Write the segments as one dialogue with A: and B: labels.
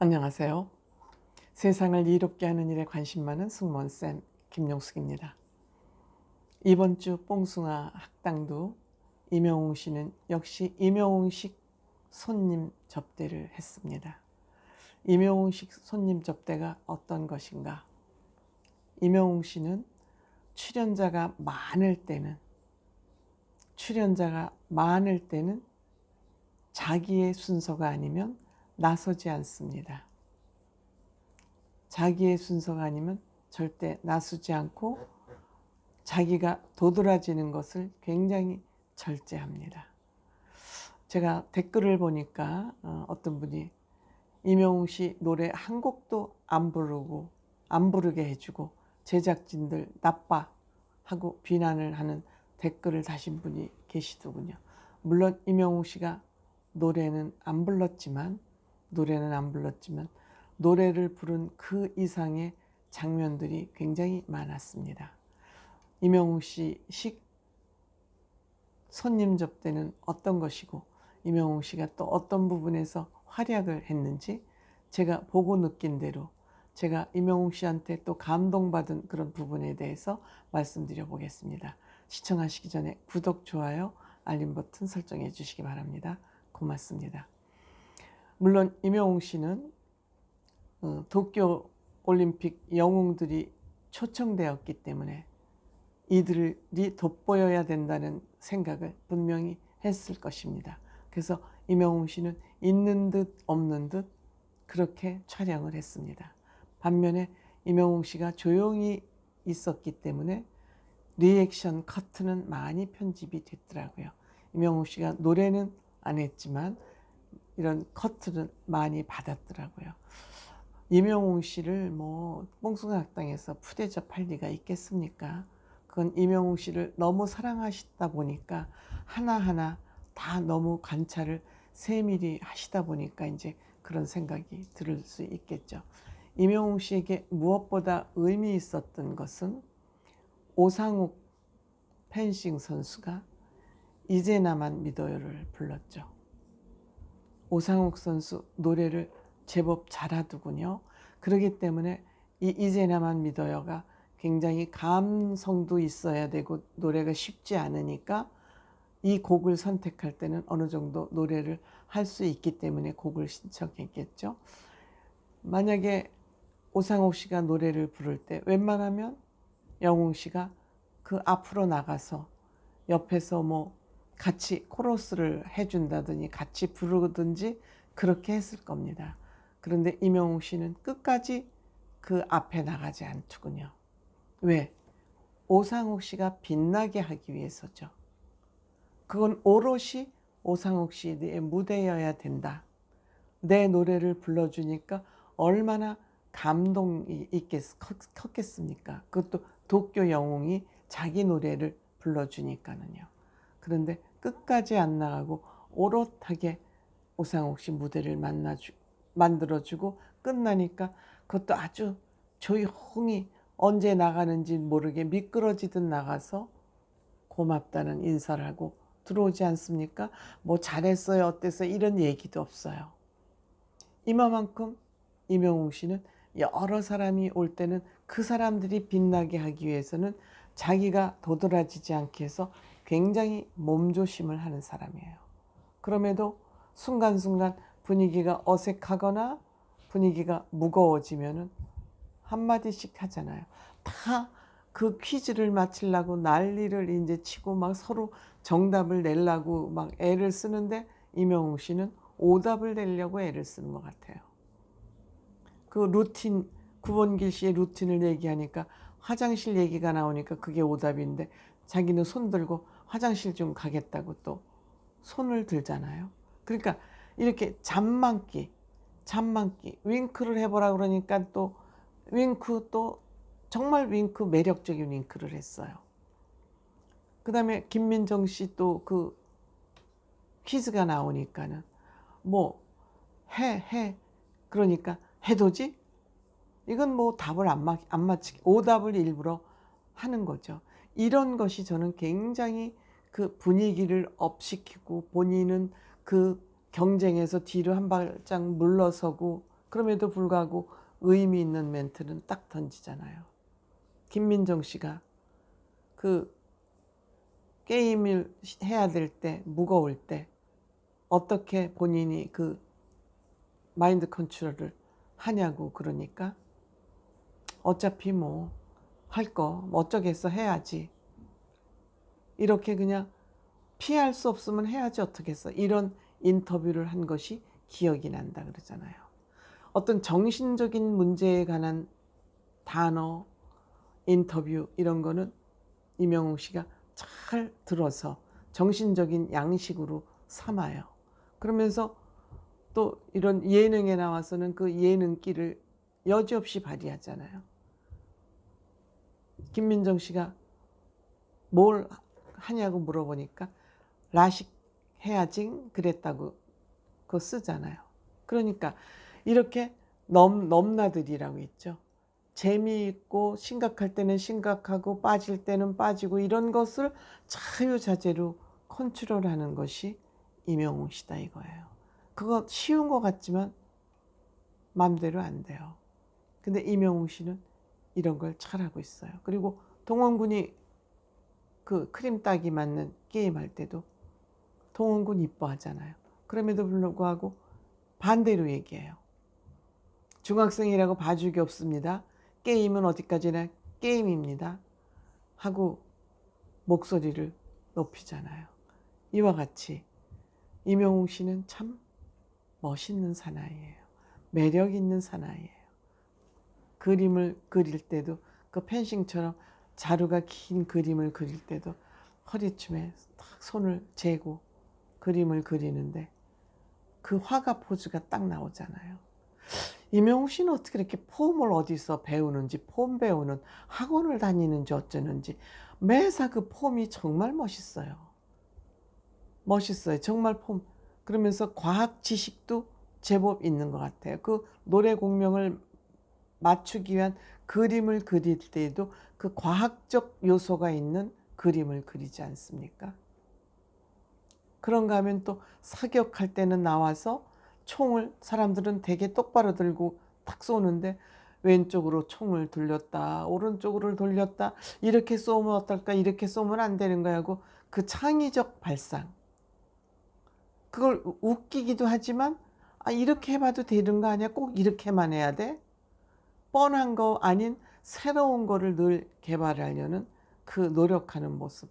A: 안녕하세요. 세상을 이롭게 하는 일에 관심 많은 승무원쌤 김용숙입니다. 이번 주 뽕숭아 학당도 임영웅 씨는 역시 임영웅식 손님 접대를 했습니다. 임영웅식 손님 접대가 어떤 것인가? 임영웅 씨는 출연자가 많을 때는 자기의 순서가 아니면 나서지 않습니다. 자기의 순서가 아니면 절대 나서지 않고 자기가 도드라지는 것을 굉장히 절제합니다. 제가 댓글을 보니까 어떤 분이 임영웅 씨 노래 한 곡도 안 부르게 해주고 제작진들 나빠 하고 비난을 하는 댓글을 다신 분이 계시더군요. 물론 임영웅 씨가 노래는 안 불렀지만 노래를 부른 그 이상의 장면들이 굉장히 많았습니다. 임영웅 씨식 손님 접대는 어떤 것이고 임영웅 씨가 또 어떤 부분에서 활약을 했는지 제가 보고 느낀 대로 제가 임영웅 씨한테 또 감동받은 그런 부분에 대해서 말씀드려 보겠습니다. 시청하시기 전에 구독, 좋아요, 알림 버튼 설정해 주시기 바랍니다. 고맙습니다. 물론 임영웅 씨는 도쿄 올림픽 영웅들이 초청되었기 때문에 이들이 돋보여야 된다는 생각을 분명히 했을 것입니다. 그래서 임영웅 씨는 있는 듯 없는 듯 그렇게 촬영을 했습니다. 반면에 임영웅 씨가 조용히 있었기 때문에 리액션 커트는 많이 편집이 됐더라고요. 임영웅 씨가 노래는 안 했지만 이런 커트는 많이 받았더라고요. 임영웅 씨를 뽕숭아 학당에서 푸대접할 리가 있겠습니까? 그건 임영웅 씨를 너무 사랑하시다 보니까 하나하나 다 너무 관찰을 세밀히 하시다 보니까 이제 그런 생각이 들 수 있겠죠. 임영웅 씨에게 무엇보다 의미 있었던 것은 오상욱 펜싱 선수가 이제 나만 믿어요를 불렀죠. 오상욱 선수 노래를 제법 잘하더군요. 그렇기 때문에 이 이제 나만 믿어요가 굉장히 감성도 있어야 되고 노래가 쉽지 않으니까 이 곡을 선택할 때는 어느 정도 노래를 할 수 있기 때문에 곡을 신청했겠죠. 만약에 오상욱 씨가 노래를 부를 때 웬만하면 영웅 씨가 그 앞으로 나가서 옆에서 같이 코러스를 해준다든지 같이 부르든지 그렇게 했을 겁니다. 그런데 임영웅 씨는 끝까지 그 앞에 나가지 않더군요. 왜? 오상욱 씨가 빛나게 하기 위해서죠. 그건 오롯이 오상욱 씨의 무대여야 된다. 내 노래를 불러주니까 얼마나 감동이 컸겠습니까? 그것도 도쿄 영웅이 자기 노래를 불러주니까는요. 그런데 끝까지 안 나가고 오롯하게 오상욱 씨 무대를 만들어주고 끝나니까 그것도 아주 조용히 언제 나가는지 모르게 미끄러지듯 나가서 고맙다는 인사를 하고 들어오지 않습니까? 잘했어요, 어땠어요, 이런 얘기도 없어요. 이만큼 임영웅 씨는 여러 사람이 올 때는 그 사람들이 빛나게 하기 위해서는 자기가 도드라지지 않게 해서 굉장히 몸조심을 하는 사람이에요. 그럼에도 순간순간 분위기가 어색하거나 분위기가 무거워지면은 한마디씩 하잖아요. 다 그 퀴즈를 맞히려고 난리를 이제 치고 막 서로 정답을 내려고 막 애를 쓰는데 임영웅 씨는 오답을 내려고 애를 쓰는 것 같아요. 그 루틴, 구본길 씨의 루틴을 얘기하니까 화장실 얘기가 나오니까 그게 오답인데 자기는 손 들고 화장실 좀 가겠다고 또 손을 들잖아요. 그러니까 이렇게 잠만기, 윙크를 해보라 그러니까 또 정말 매력적인 윙크를 했어요. 그 다음에 김민정 씨 또 그 퀴즈가 나오니까는 그러니까 해도지? 이건 답을 안 맞히게 오답을 일부러 하는 거죠. 이런 것이 저는 굉장히 그 분위기를 업시키고 본인은 그 경쟁에서 뒤로 한 발짝 물러서고 그럼에도 불구하고 의미 있는 멘트는 딱 던지잖아요. 김민정 씨가 그 게임을 해야 될 때, 무거울 때 어떻게 본인이 그 마인드 컨트롤을 하냐고. 그러니까 어차피 뭐 할 거 어쩌겠어, 해야지. 이렇게 그냥 피할 수 없으면 해야지 어떻겠어. 이런 인터뷰를 한 것이 기억이 난다 그러잖아요. 어떤 정신적인 문제에 관한 단어, 인터뷰 이런 거는 임영웅 씨가 잘 들어서 정신적인 양식으로 삼아요. 그러면서 또 이런 예능에 나와서는 그 예능기를 여지없이 발휘하잖아요. 김민정 씨가 뭘 하냐고 물어보니까 라식 해야지 그랬다고 그거 쓰잖아요. 그러니까 이렇게 넘나들이라고 있죠. 재미있고 심각할 때는 심각하고 빠질 때는 빠지고 이런 것을 자유자재로 컨트롤하는 것이 임영웅 씨다 이거예요. 그거 쉬운 것 같지만 마음대로 안 돼요. 근데 임영웅 씨는 이런 걸 잘하고 있어요. 그리고 동원군이 그 크림 따기 맞는 게임 할 때도 동원군 이뻐하잖아요. 그럼에도 불구하고 반대로 얘기해요. 중학생이라고 봐줄 게 없습니다. 게임은 어디까지나 게임입니다. 하고 목소리를 높이잖아요. 이와 같이 임영웅 씨는 참 멋있는 사나이예요. 매력 있는 사나이예요. 그림을 그릴 때도 그 펜싱처럼 자루가 긴 그림을 그릴 때도 허리춤에 딱 손을 재고 그림을 그리는데 그 화가 포즈가 딱 나오잖아요. 임영웅 씨는 어떻게 이렇게 폼을 어디서 배우는지, 폼 배우는 학원을 다니는지 어쩌는지 매사 그 폼이 정말 멋있어요. 멋있어요. 정말 폼. 그러면서 과학 지식도 제법 있는 것 같아요. 그 노래 공명을 맞추기 위한 그림을 그릴 때에도 그 과학적 요소가 있는 그림을 그리지 않습니까? 그런가 하면 또 사격할 때는 나와서 총을 사람들은 되게 똑바로 들고 탁 쏘는데 왼쪽으로 총을 돌렸다 오른쪽으로 돌렸다 이렇게 쏘면 어떨까 이렇게 쏘면 안 되는 거야 하고 그 창의적 발상 그걸 웃기기도 하지만 이렇게 해봐도 되는 거 아니야 꼭 이렇게만 해야 돼 뻔한 거 아닌 새로운 거를 늘 개발하려는 그 노력하는 모습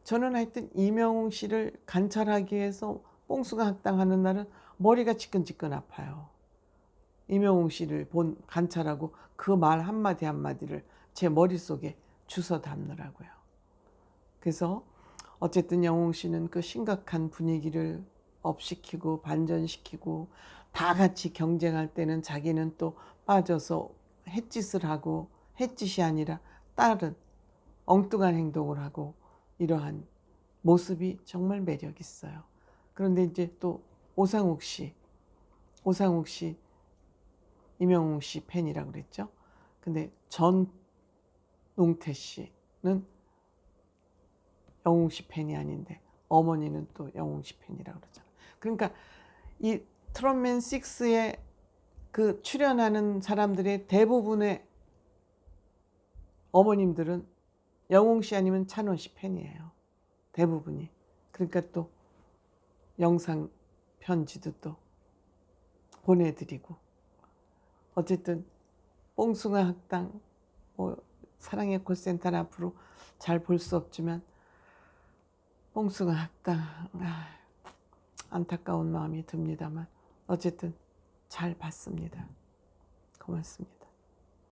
A: 저는 하여튼 임영웅 씨를 관찰하기 위해서 뽕숭아 학당하는 날은 머리가 지끈지끈 아파요. 임영웅 씨를 관찰하고 그 말 한마디 한마디를 제 머릿속에 주워 담느라고요. 그래서 어쨌든 영웅 씨는 그 심각한 분위기를 업시키고 반전시키고 다 같이 경쟁할 때는 자기는 또 빠져서 햇짓을 하고 햇짓이 아니라 다른 엉뚱한 행동을 하고 이러한 모습이 정말 매력 있어요. 그런데 이제 또 오상욱 씨 임영웅 씨 팬이라고 그랬죠. 근데 전웅태 씨는 영웅 씨 팬이 아닌데 어머니는 또 영웅 씨 팬이라고 그러잖아요. 그러니까 이 트롯맨 6에 그 출연하는 사람들의 대부분의 어머님들은 영웅 씨 아니면 찬원 씨 팬이에요. 대부분이. 그러니까 또 영상 편지도 또 보내드리고 어쨌든 뽕숭아 학당 뭐 사랑의 콜센터는 앞으로 잘 볼 수 없지만 뽕숭아 학당 안타까운 마음이 듭니다만 어쨌든 잘 봤습니다. 고맙습니다.